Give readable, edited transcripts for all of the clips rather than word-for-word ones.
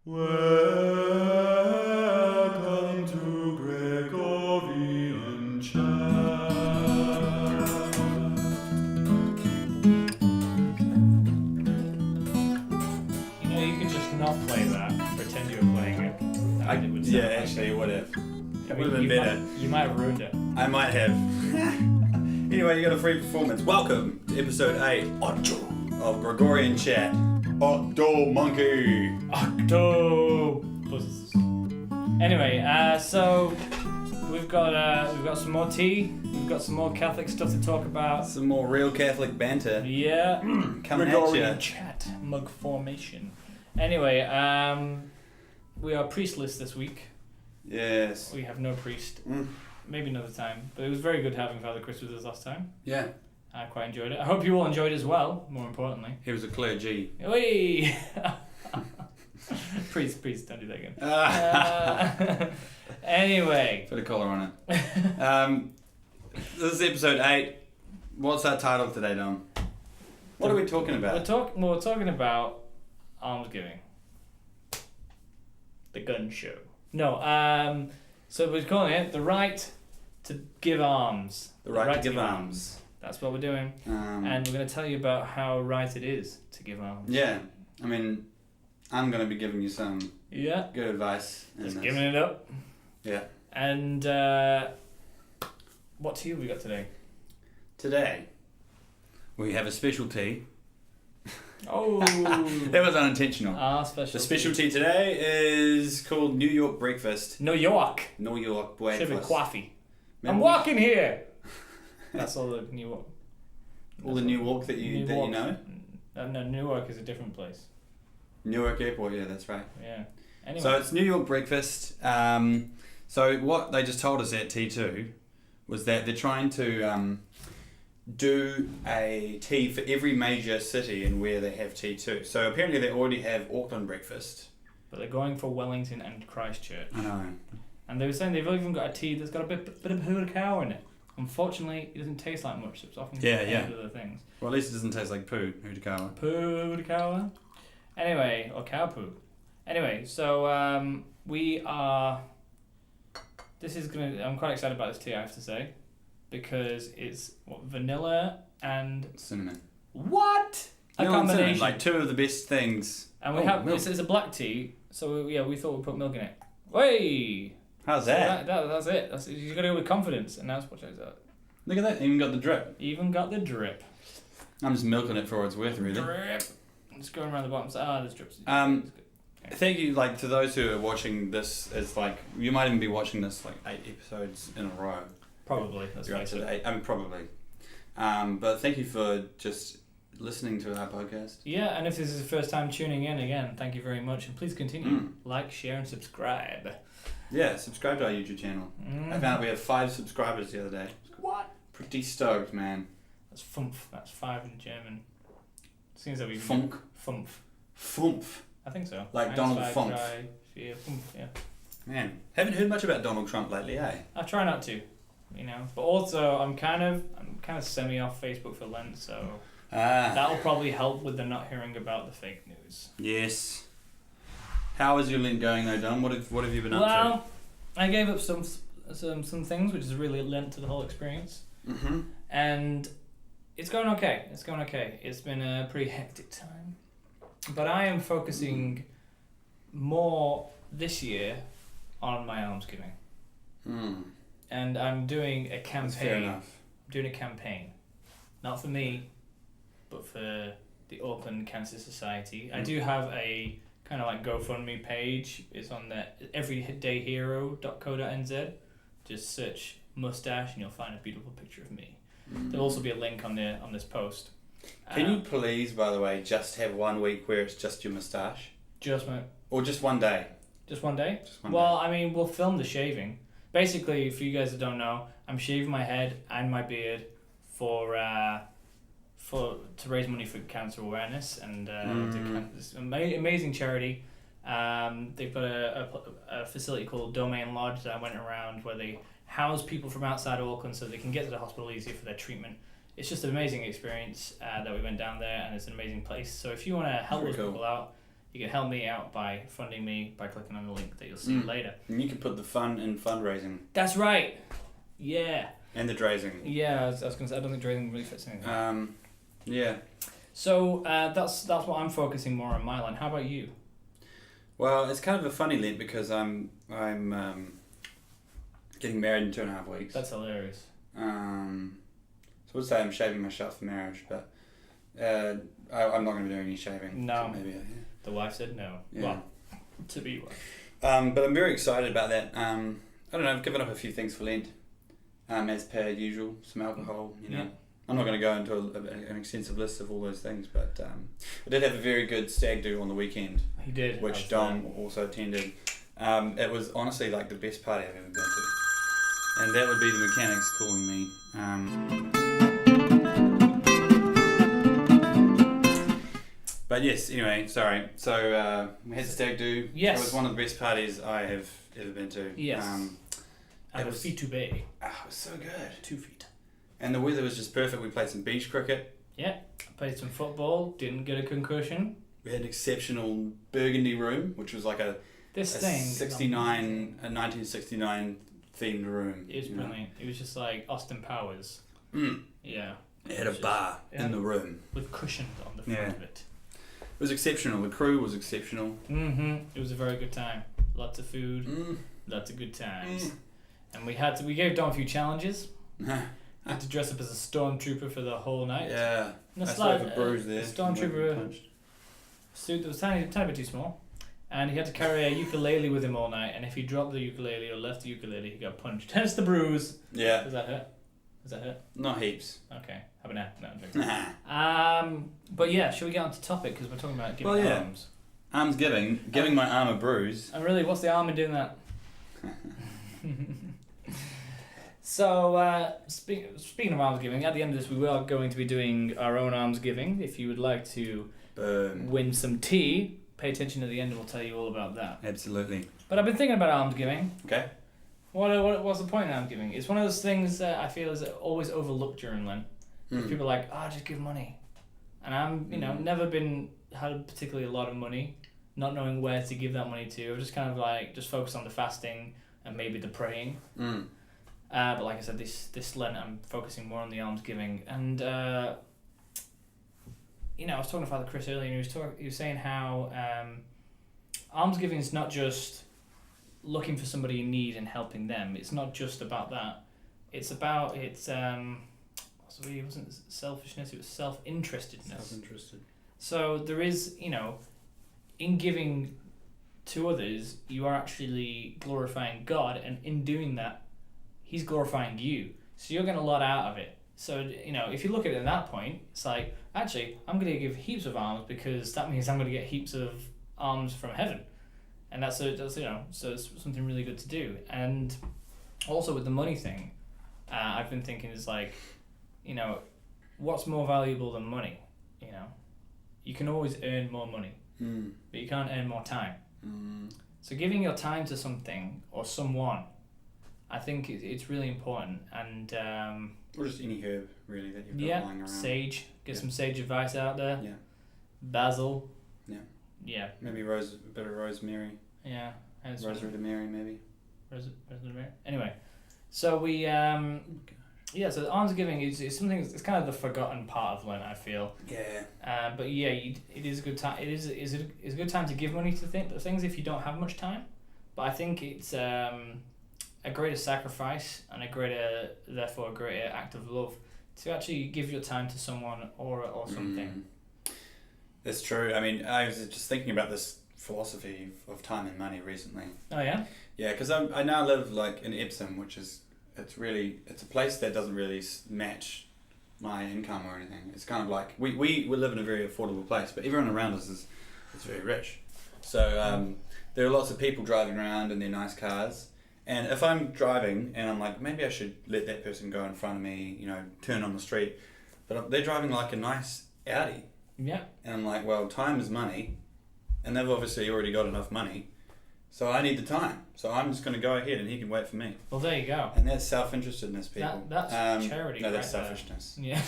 Welcome to Gregorian Chat. You know, you could just not play that, pretend you were playing it. Actually, it would have. It would have been better. You might have ruined it. I might have. Anyway, you got a free performance. Welcome to episode 8 of Gregorian Chat. Octo Monkey. Octopus. Anyway, so we've got some more tea. We've got some more Catholic stuff to talk about. Some more real Catholic banter. Yeah. Coming Gregorian at ya. Chat mug formation. Anyway, we are priestless this week. Yes. We have no priest. Maybe another time. But it was very good having Father Chris with us last time. Yeah. I quite enjoyed it. I hope you all enjoyed it as well, more importantly. He was a clergy. Oi! Priest, don't do that again. Anyway. Put a collar on it. This is episode 8. What's our title today, Dom? What are we talking about? We're talking about almsgiving. The gun show. No, so we're calling it the right to give alms. The right to give alms. That's what we're doing. And we're going to tell you about how right it is to give alms. Yeah. I mean, I'm going to be giving you some good advice. Just giving it up. Yeah. And what tea have we got today? Today, we have a specialty. Oh. That was unintentional. Specialty. The specialty today is called New York breakfast. New York. New York breakfast. Should be coffee. I'm walking here. That's all the New York. All the New York that you know? No, Newark is a different place. Newark Airport, yeah, that's right. Yeah. Anyway. So it's New York breakfast. So what they just told us at T2 was that they're trying to do a tea for every major city and where they have T2. So apparently they already have Auckland breakfast. But they're going for Wellington and Christchurch. I know. And they were saying they've even got a tea that's got a bit of hurukawa in it. Unfortunately, it doesn't taste like much, so it's often with other things. Well, at least it doesn't taste like poo, hurukawa. Hurukawa? Anyway, or cow poo. Anyway, so we are... I'm quite excited about this tea, I have to say. Because it's vanilla and... Cinnamon. What? A Vanilla and combination. cinnamon, like two of the best things. And we have... It's a black tea, so we thought we'd put milk in it. Way! How's So that? that's it. You got to go with confidence, and that's what I said. Look at that, even got the drip. Even got the drip. I'm just milking it for what it's worth, really. Drip. I'm just going around the bottom. There's drips. Thank you, to those who are watching this. It's you might even be watching this 8 episodes in a row. Probably. That's right. Probably. But thank you for just listening to our podcast. Yeah, and if this is the first time tuning in, again, thank you very much, and please continue. Like, share, and subscribe. Yeah, subscribe to our YouTube channel. I found out we have 5 subscribers the other day. What? Pretty stoked, man. That's Fumpf. That's 5 in German. Seems that we Funk. Fumpf. Fumpf. I think so. Like Donald Funk. Yeah, Fumpf, yeah. Man, haven't heard much about Donald Trump lately, eh? I try not to, But also, I'm kind of semi off Facebook for Lent, so that'll probably help with the not hearing about the fake news. Yes. How is your Lent going though, Don? What have you been up to? Well, I gave up some things, which is really lent to the whole experience. Mm-hmm. And it's going okay. It's been a pretty hectic time. But I am focusing more this year on my almsgiving. And I'm doing a campaign. That's fair enough. I'm doing a campaign. Not for me, but for the Auckland Cancer Society. I do have a kind of GoFundMe page. It's on the everydayhero.co.nz. Just search mustache and you'll find a beautiful picture of me. There'll also be a link on this post. Can you please, by the way, just have 1 week where it's just your moustache? Or just one day? Just one day? Just one well, day. I mean, we'll film the shaving. Basically, for you guys that don't know, I'm shaving my head and my beard to raise money for cancer awareness and this amazing charity. They've got a facility called Domain Lodge that I went around where they house people from outside Auckland so they can get to the hospital easier for their treatment. It's just an amazing experience that we went down there, and it's an amazing place. So if you want to help those people out, You can help me out by funding me by clicking on the link that you'll see later. And you can put the fun in fundraising. That's right. Yeah. And the drazing. Yeah, I was going to say, I don't think drazing really fits anything. Yeah. So that's what I'm focusing more on my line. How about you? Well, it's kind of a funny Lent because I'm getting married in 2.5 weeks. That's hilarious. So I would say I'm shaving myself for marriage, but I'm not going to be doing any shaving. No. So maybe. The wife said no. Yeah. Well, to be wife. But I'm very excited about that. I don't know. I've given up a few things for Lent, as per usual. Some alcohol, you know. Yeah. I'm not going to go into an extensive list of all those things, but I did have a very good stag do on the weekend. He did. Which Dom also attended. It was honestly like the best party I've ever been to. And that would be the mechanics calling me. But yes, anyway, sorry. So we had the stag do. Yes. It was one of the best parties I have ever been to. Yes. It was feet to bay. Oh, it was so good. 2 feet. And the weather was just perfect. We played some beach cricket. Yeah. Played some football. Didn't get a concussion. We had an exceptional burgundy room, which was like a 1969 themed room. It was brilliant. It was just like Austin Powers. Yeah. It had a bar in the room. With cushions on the front of it. It was exceptional. The crew was exceptional. It was a very good time. Lots of food. Lots of good times. And we gave Dom a few challenges. I had to dress up as a stormtrooper for the whole night. Yeah. And I still have a bruise there. Stormtrooper suit that was tiny bit too small. And he had to carry a ukulele with him all night. And if he dropped the ukulele or left the ukulele, he got punched. Hence the bruise. Yeah. Does that hurt? Not heaps. Okay. Have a nap. No, I'm joking. But yeah, shall we get on to topic? Because we're talking about giving arms. Arms giving my arm a bruise. And really, what's the arm in doing that? So, speaking of alms giving, at the end of this, we are going to be doing our own alms giving. If you would like to win some tea, pay attention to the end and we'll tell you all about that. Absolutely. But I've been thinking about alms giving. Okay. What's the point in alms giving? It's one of those things that I feel is always overlooked during Lent. People are like, just give money. And I'm, never had particularly a lot of money, not knowing where to give that money to. I've just kind of just focus on the fasting and maybe the praying. But like I said, this Lent I'm focusing more on the alms giving, and I was talking to Father Chris earlier, and he was saying how alms giving is not just looking for somebody in need and helping them. It's not just about that. It wasn't selfishness. It was self-interestedness. Self-interested. So there is, in giving to others, you are actually glorifying God, and in doing that, He's glorifying you. So you're getting a lot out of it. So, if you look at it at that point, it's like, actually, I'm going to give heaps of alms because that means I'm going to get heaps of alms from heaven. And so it's something really good to do. And also with the money thing, I've been thinking is what's more valuable than money? You can always earn more money, but you can't earn more time. So giving your time to something or someone, I think it's really important. And or just any herb really that you've got lying around. Sage. Get some sage advice out there. Yeah. Basil. Yeah. Yeah. Maybe a bit of rosemary. Yeah. Rosary de Mary maybe. Rosary de Mary. Anyway, so we so alms giving is something. It's kind of the forgotten part of Lent, I feel. Yeah. But yeah, it is a good time. It is a good time to give money to things if you don't have much time. But I think it's a greater sacrifice and therefore a greater act of love to actually give your time to someone or something. That's true. I mean, I was just thinking about this philosophy of time and money recently. Oh yeah. Yeah, because I now live in Epsom, which is it's a place that doesn't really match my income or anything. It's kind of like we live in a very affordable place, but everyone around us is very rich. So there are lots of people driving around in their nice cars. And if I'm driving and I'm like, maybe I should let that person go in front of me, turn on the street, but they're driving like a nice Audi. Yeah. And I'm like, well, time is money, and they've obviously already got enough money, so I need the time. So I'm just going to go ahead and he can wait for me. Well, there you go. And that's self-interestedness, people. That's charity. No, that's selfishness. Yeah.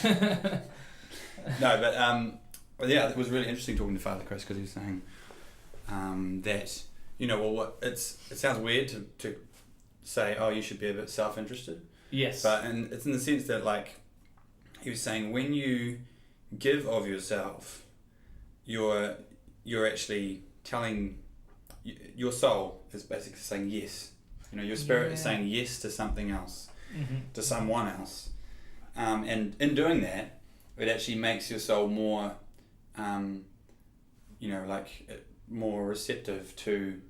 No, but yeah, it was really interesting talking to Father Chris because he was saying, that, it sounds weird to say, oh, you should be a bit self-interested. Yes. But it's in the sense that, like, he was saying, when you give of yourself, you're actually telling, your soul is basically saying yes. Your spirit is saying yes to something else, to someone else. And in doing that, it actually makes your soul more, more receptive to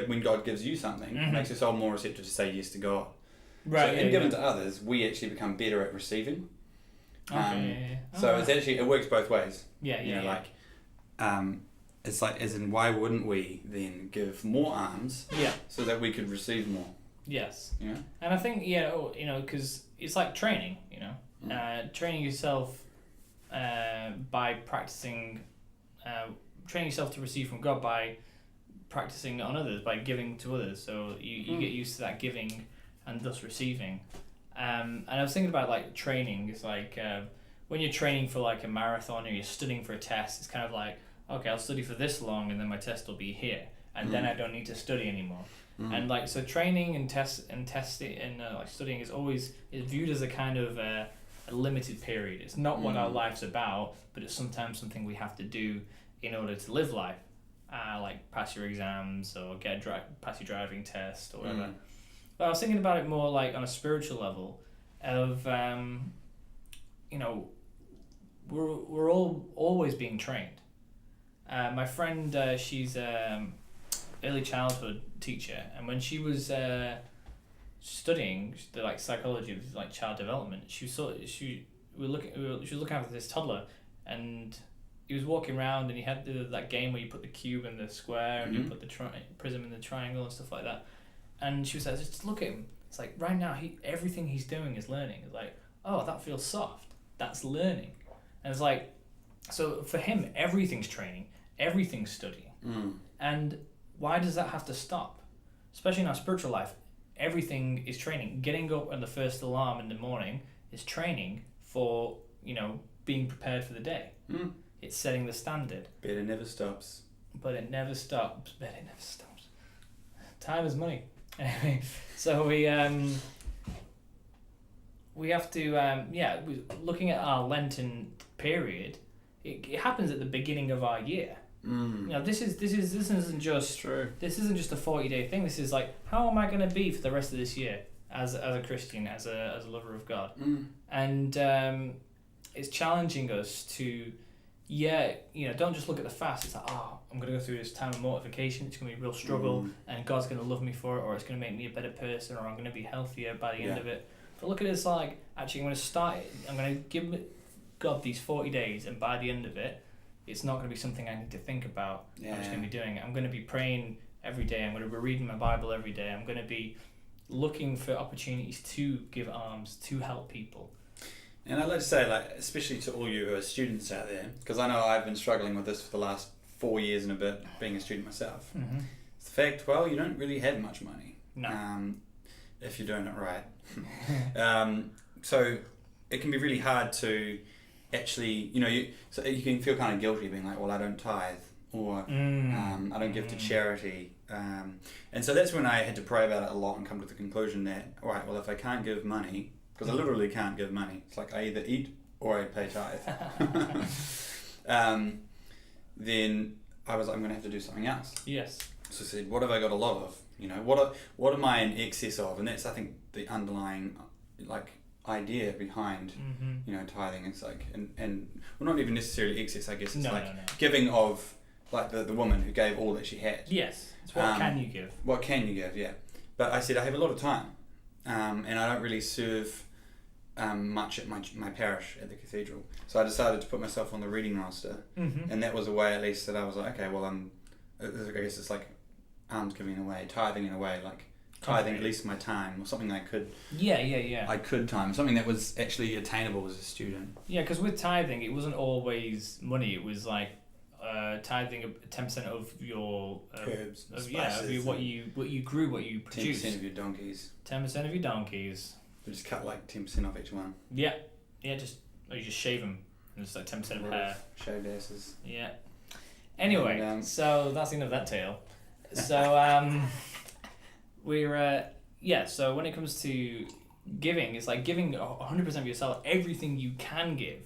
when God gives you something, it makes your soul more receptive to say yes to God. Right. So in giving to others, we actually become better at receiving. So Right. it works both ways. It's like, as in, why wouldn't we then give more alms? Yeah. So that we could receive more. Yes. Yeah. And I think because it's like training. Training yourself by practicing, training yourself to receive from God by practicing on others, by giving to others. So you get used to that giving and thus receiving. And I was thinking about, like, training. It's like when you're training for, like, a marathon, or you're studying for a test. It's kind of like, okay, I'll study for this long, and then my test will be here, and then I don't need to study anymore. And, like, so training and testing and studying is viewed as a kind of a limited period. It's not what our life's about, but it's sometimes something we have to do in order to live life, like pass your exams or pass your driving test or whatever. But I was thinking about it more like on a spiritual level of, we're all always being trained. My friend, she's early childhood teacher, and when she was studying the, like, psychology of, like, child development, she was looking after this toddler, and he was walking around, and he had that game where you put the cube in the square and you put the prism in the triangle and stuff like that. And she was like, just look at him. It's like, right now, everything he's doing is learning. It's like, oh, that feels soft. That's learning. And it's like, so for him, everything's training, everything's studying. And why does that have to stop? Especially in our spiritual life, everything is training. Getting up on the first alarm in the morning is training for, being prepared for the day. It's setting the standard. But it never stops. Time is money. Anyway, so we have to, looking at our Lenten period, it happens at the beginning of our year. This isn't just true. This isn't just a 40-day thing. This is like, how am I going to be for the rest of this year as a Christian, as a lover of God? And it's challenging us to, don't just look at the fast. It's like, I'm going to go through this time of mortification. It's going to be a real struggle, and God's going to love me for it, or it's going to make me a better person, or I'm going to be healthier by the end of it. But look at it as like, actually, I'm going to give God these 40 days, and by the end of it, it's not going to be something I need to think about. I'm just going to be doing it. I'm going to be praying every day. I'm going to be reading my Bible every day. I'm going to be looking for opportunities to give alms, to help people. And I'd like to say, like, especially to all you who are students out there, because I know I've been struggling with this for the last 4 years and a bit, being a student myself. It's the fact, you don't really have much money. No. If you're doing it right. So it can be really hard to actually, so you can feel kind of guilty being like, well, I don't tithe, or I don't give to charity. And so that's when I had to pray about it a lot and come to the conclusion that, all right, well, if I can't give money, because I literally can't give money, it's like I either eat or I pay tithe. Then I was like, I'm going to have to do something else. Yes. So I said, what have I got a lot of? What am I in excess of? And that's, I think, the underlying, like, idea behind tithing. It's like, and well, not even necessarily excess, I guess. It's giving of, like, the woman who gave all that she had. Yes. It's what can you give? What can you give? Yeah. But I said I have a lot of time, and I don't really serve much at my parish at the cathedral. So I decided to put myself on the reading roster, and that was a way, at least, that I was like, okay, well, I guess it's like alms giving in a way, tithing in a way, like tithing at least my time, or something I could. I could time, something that was actually attainable as a student. Yeah, because with tithing, it wasn't always money. It was like tithing 10% of your herbs, of what you grew, what you produced. 10% of your donkeys. 10% of your donkeys. We just cut like 10% off each one. Yeah, you just shave them, and it's like 10% of hair. Shaved asses. Yeah. Anyway, And, so that's the end of that tale. So so when it comes to giving, it's like giving 100% of yourself, everything you can give.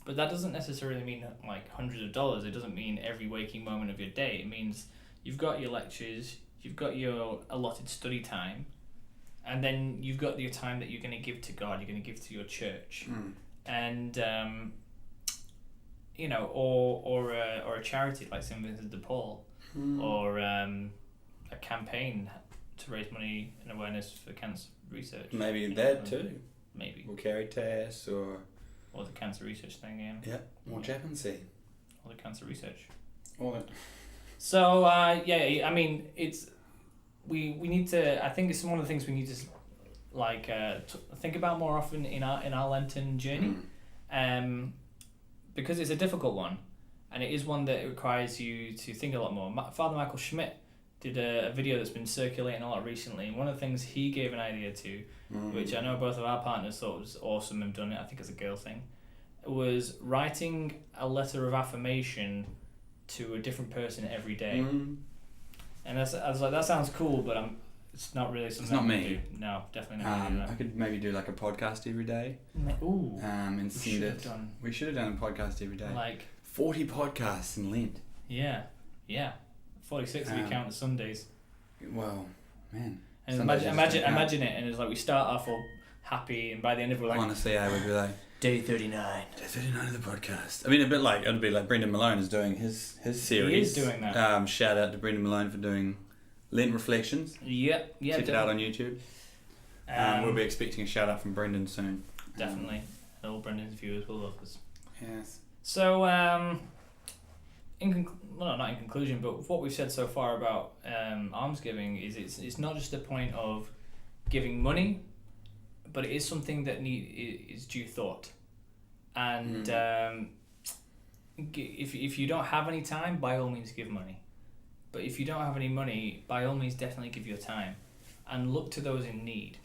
But that doesn't necessarily mean like hundreds of dollars. It doesn't mean every waking moment of your day. It means you've got your lectures, you've got your allotted study time, and then you've got your time that you're going to give to God, you're going to give to your church. And or a charity like St. Vincent de Paul, or a campaign to raise money and awareness for cancer research. Maybe that too. Maybe. Or Caritas, or the cancer research thing again. Yeah, or Chaplaincy. Or the cancer research. Or that. So I mean, it's we need to. I think it's one of the things we need to think about more often in our Lenten journey, because it's a difficult one, and it is one that requires you to think a lot more. Father Michael Schmidt did a video that's been circulating a lot recently, and one of the things he gave an idea to, which I know both of our partners thought was awesome and done it, I think it's a girl thing, was writing a letter of affirmation to a different person every day. And I was like, that sounds cool, but it's not really something. It's not me. Do. No, definitely not. I could maybe do like a podcast every day. Ooh. And send it. We should have done a podcast every day. Like 40 podcasts in Lent. Yeah. 46 if you count the Sundays. Well, man. And imagine it, and it's like we start off all happy, and by the end of it we're like, honestly, I would be like, Day 39 of the podcast. I mean, it'd be like Brendan Malone is doing his series. He is doing that. Shout out to Brendan Malone for doing Lent Reflections. Yep. Check it out on YouTube. We'll be expecting a shout out from Brendan soon. Definitely. All Brendan's viewers will love us. Yes. So, not in conclusion, but what we've said so far about almsgiving is it's not just a point of giving money, but it is something that is due thought. And if you don't have any time, by all means give money. But if you don't have any money, by all means definitely give your time, and look to those in need.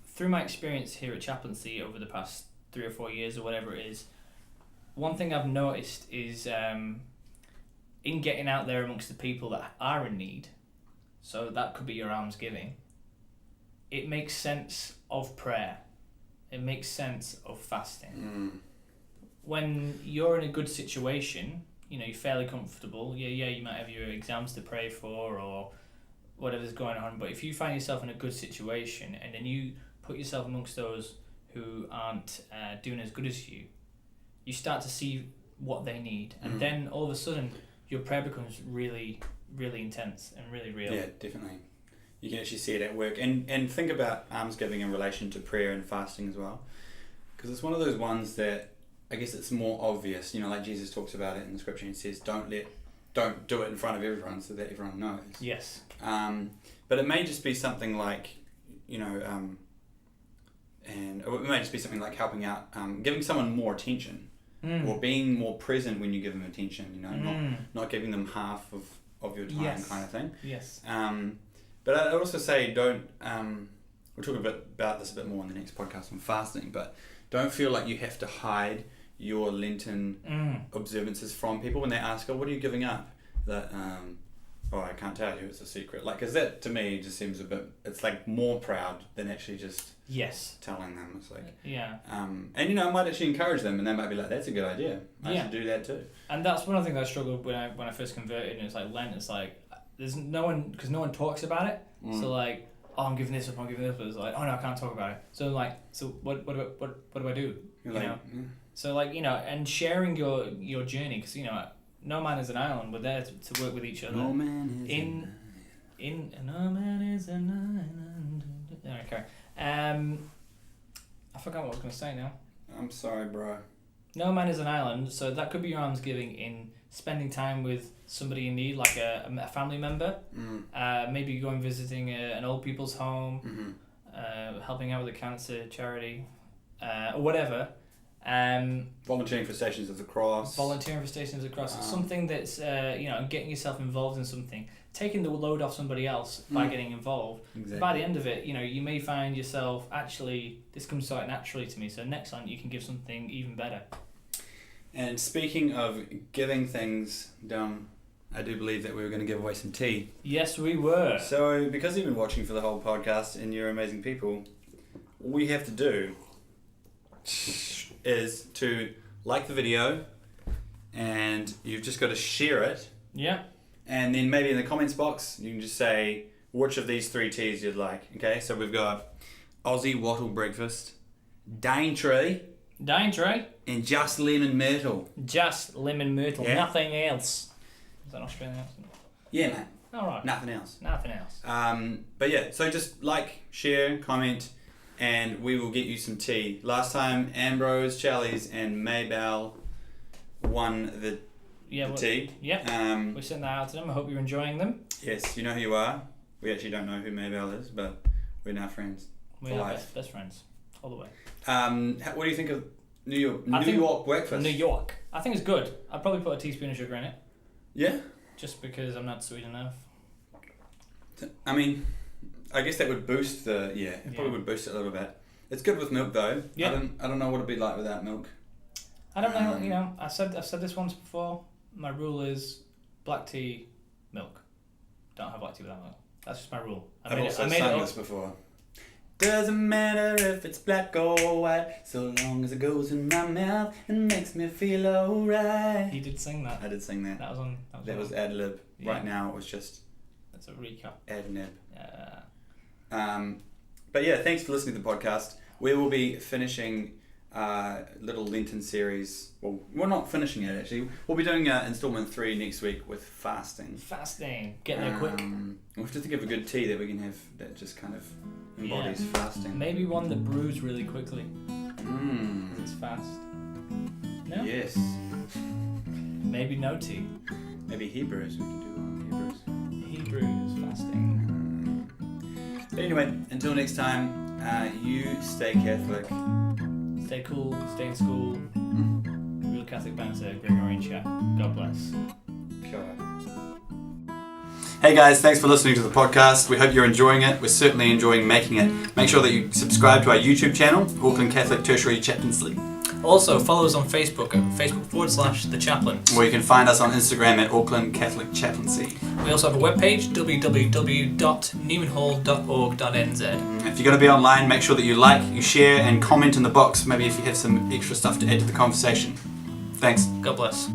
Through my experience here at Chaplaincy over the past 3 or 4 years or whatever it is, one thing I've noticed is in getting out there amongst the people that are in need, so that could be your almsgiving, it makes sense of prayer. It makes sense of fasting. When you're in a good situation, you're fairly comfortable, you might have your exams to pray for or whatever's going on, but if you find yourself in a good situation and then you put yourself amongst those who aren't doing as good as you start to see what they need, and then all of a sudden your prayer becomes really, really intense and really real. Yeah, definitely. You can actually see it at work. And think about almsgiving in relation to prayer and fasting as well. Because it's one of those ones that I guess it's more obvious. Like Jesus talks about it in the scripture and says, don't do it in front of everyone so that everyone knows. Yes. But it may just be something like, and it may just be something like helping out, giving someone more attention. Or being more present when you give them attention, not giving them half of your time, kind of thing. Yes. But I'd also say don't, we'll talk about this a bit more in the next podcast on fasting, but don't feel like you have to hide your Lenten observances from people when they ask, what are you giving up? That, I can't tell you, it's a secret. Because that to me just seems a bit, it's like more proud than actually just telling them. It's like, and it might actually encourage them, and they might be like, that's a good idea. I should do that too. And that's one of the things I struggled when I first converted, and it's like Lent, it's like, there's no one, because no one talks about it. So like, I'm giving this up, but it's like, oh no, I can't talk about it. So like, what do I do? So like, and sharing your journey, because no man is an island. We're there to work with each other. No man is no man is an island. Okay. I forgot what I was going to say now. I'm sorry, bro. No man is an island, so that could be your almsgiving in spending time with somebody in need, like a family member. Maybe going visiting an old people's home, helping out with a cancer charity, or whatever. Volunteering for Stations of the Cross. Something that's getting yourself involved in something, taking the load off somebody else by getting involved. Exactly. By the end of it, you may find yourself, actually this comes so naturally to me, so next time you can give something even better. And speaking of giving things, I do believe that we were going to give away some tea. Yes, we were. So, because you've been watching for the whole podcast and you're amazing people, all you have to do is to like the video, and you've just got to share it. Yeah. And then maybe in the comments box, you can just say which of these 3 teas you'd like. Okay, so we've got Aussie Wattle Breakfast, Daintree, and Just Lemon Myrtle. Just lemon myrtle, Yeah. nothing else. Is that an Australian accent? Yeah, mate. Alright. Nothing else. Nothing else. But yeah, so just like, share, comment, and we will get you some tea. Last time, Ambrose, Charlie's, and Maybell won the tea. Yeah. We sent that out to them. I hope you're enjoying them. Yes, you know who you are. We actually don't know who Maybell is, but we're now friends. We are best friends. All the way. What do you think of New York breakfast? New York. I think it's good. I'd probably put a teaspoon of sugar in it. Yeah? Just because I'm not sweet enough. I mean, I guess that would boost it probably would boost it a little bit. It's good with milk though. Yeah. I don't know what it'd be like without milk. I don't know, I've said this once before. My rule is black tea, milk. Don't have black tea without milk. That's just my rule. I've also sung this before. Doesn't matter if it's black or white, so long as it goes in my mouth and makes me feel alright. You did sing that. I did sing that. That was ad lib. Yeah. Right now it was just. That's a recap. Ad nib. But yeah, thanks for listening to the podcast. We will be finishing little Lenten series. Well, we're not finishing it actually. We'll be doing installment 3 next week with fasting. Get there quick. We'll have to think of a good tea that we can have that just kind of embodies fasting. Maybe one that brews really quickly. Because it's fast. No? Yes. Maybe no tea. Maybe Hebrews. We can do Hebrews fasting. But anyway, until next time, you stay Catholic. Stay cool, stay in school. Real Catholic banter, Gregorian chat. God bless. Hey guys, thanks for listening to the podcast. We hope you're enjoying it. We're certainly enjoying making it. Make sure that you subscribe to our YouTube channel, Auckland Catholic Tertiary Chaplaincy. Also, follow us on Facebook at Facebook.com/The Chaplain. Or you can find us on Instagram at Auckland Catholic Chaplaincy. We also have a webpage, www.newmanhall.org.nz. If you're going to be online, make sure that you like, you share, and comment in the box, maybe if you have some extra stuff to add to the conversation. Thanks. God bless.